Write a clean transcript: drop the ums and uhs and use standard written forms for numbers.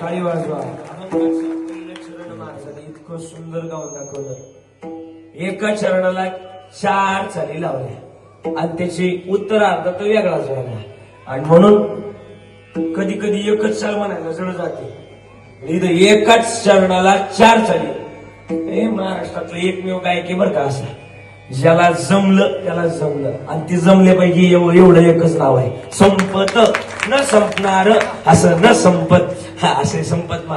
टाळी वाजवा. इतकं सुंदर गाऊन दाखवलं. एका चरणाला 4 चाली लावल्या आणि त्याची उत्तरार्ध तो वेगळाच झाला. आणि म्हणून कधी कधी एकच चाल म्हणायला जड जाते. इथं एकाच चरणाला 4 चाली. हे महाराष्ट्रातलं एकमेव गायकी बरं का असा, ज्याला जमलं त्याला जमलं. आणि ती जमले पाहिजे एवढं एकच नाव आहे, संपत न संपणार असं न संपत. हा असे संपत